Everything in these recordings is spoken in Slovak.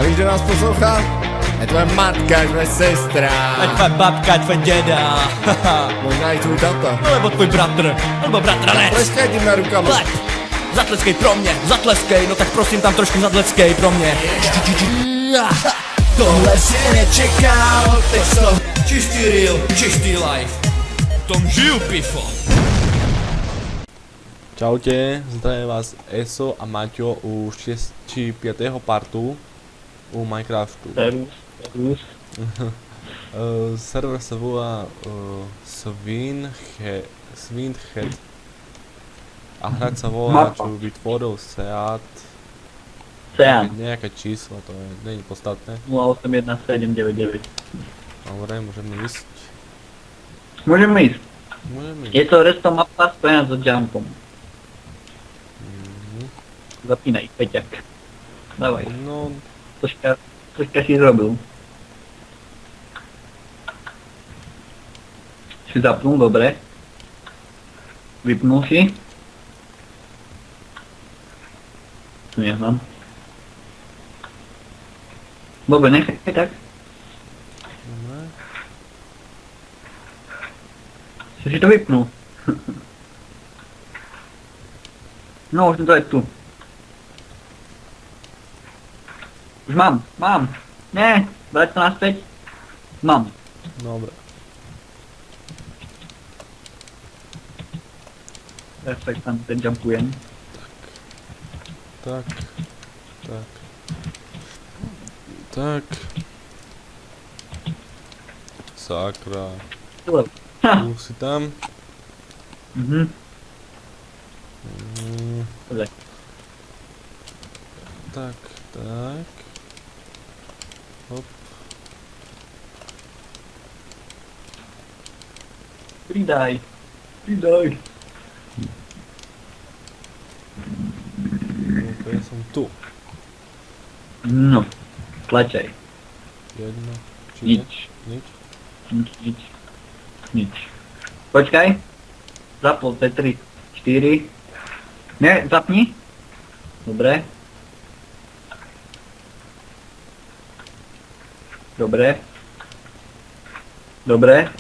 A víš, kdo nás poslouchá? Je tvoje matka, je tvoje sestra. A tvoje babka, tvoj děda. Možná i tvůj tata. Nebo tvůj bratr, nebo bratranec. Tleskaj tím na rukama. Klep. Zatleskej pro mě, zatleskej, no tak prosím tam trošku zatleskej pro mě. Tohle si nečekal, teď to čistý real, čistý life. V tom žiju, pifo. Čaute, zdravím vás Eso a Maťo u 6 či 5. partu u Minecraftu. Servus. Server sa volá Swindhead a hráč sa volá, čo vytvoril Seat. Nejaké číslo, to nie je podstatné. 081799. Dobre, môžeme ísť. Môžeme ísť. Môžeme ísť. Je to resto mapa spojená so jumpom. Zapínaj, Peťak. Dávaj. No, Troška si zrobil. Si zapnul, dobre. Vypnul si. Tu neznám. Dobre, nechaj tak. dobre. Si to vypnul. No, už to je tu. Už mám. Ne, vrať to naspäť. Mám. Dobre. Perfekt, tam ten jumpujem. Tak. Sakra. Ha! Tu si tam. Mhm. Mm, Dobre. tak. Hop. Pridaj. Ok, som tu. No. Tlačaj. Jedno. Či Nič. Nič. Počkaj. Zapol T3. 4. Ne, zapni. Dobre.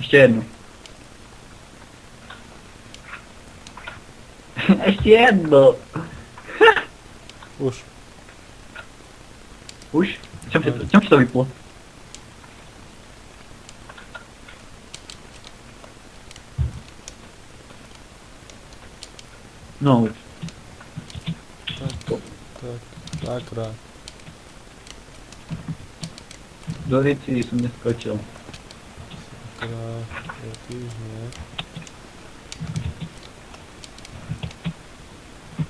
Ešte jednu. Ešte jedno. Už. Už? Čom si to vyplo? No už. Sakra. Do rici som neskočil. Sakra. Jakýž nie.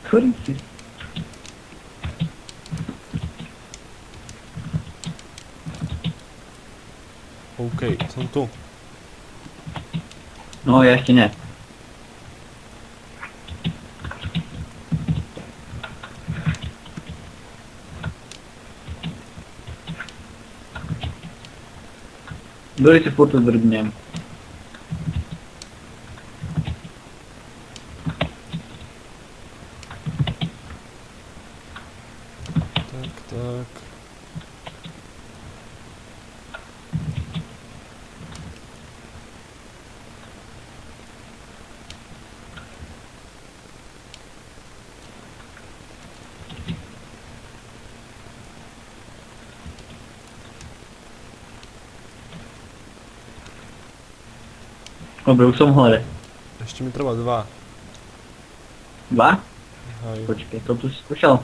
Ktorý si? OK, som tu. No ja ešte ne. Do rici furt odrbnem. Tak. Dobre, už som hore. Ešte mi treba 2. 2? Hej. Počkej, to tu si skúšal.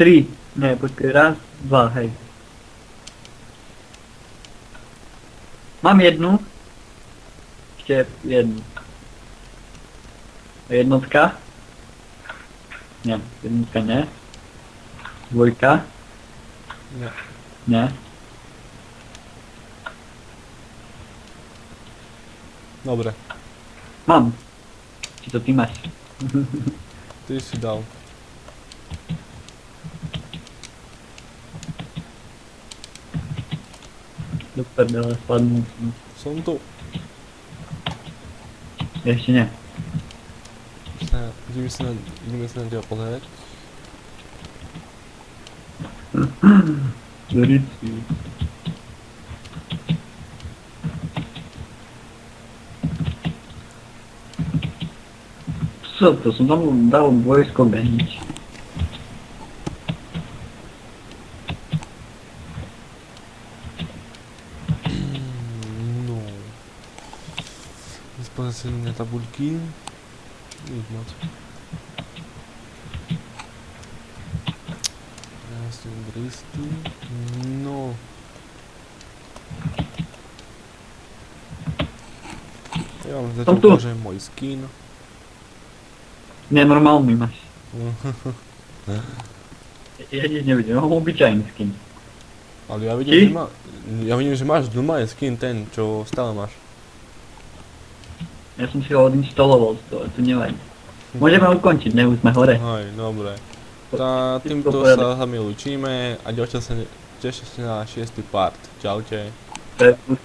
3. Ne, počkej, raz, 2, hej. Mám jednu. Ešte jednu. A jednotka? Ne, jednotka ne. Dvojka? Nie. Ne. Dobre. Mám. Či to ty máš? Ty si dal. Do prdele, spadnul som. Som tu. Ešte ne. Ideme sa na teba pozrieť. Zorici. Co to? Som tam dal vojsko behniť. No. Dispozičné tabulky. Nič moc. Jasne, bristy. No. Ja vám Som zatiaľ tu. ukážem môj skin. Nenormálny máš. Ja nič nevidím, mám obyčajný skin. Ale ja Ty? vidím, že máš normálne skin ten, čo stále máš. Ja som si ho odinštaloval, to nevadí. Môžeme ukončiť, ne? Už sme hore. Hej, dobre. Tá, týmto poriadok. sa sami lučíme a ďalšia sa tešite na 6. part. Čaute. To je plus.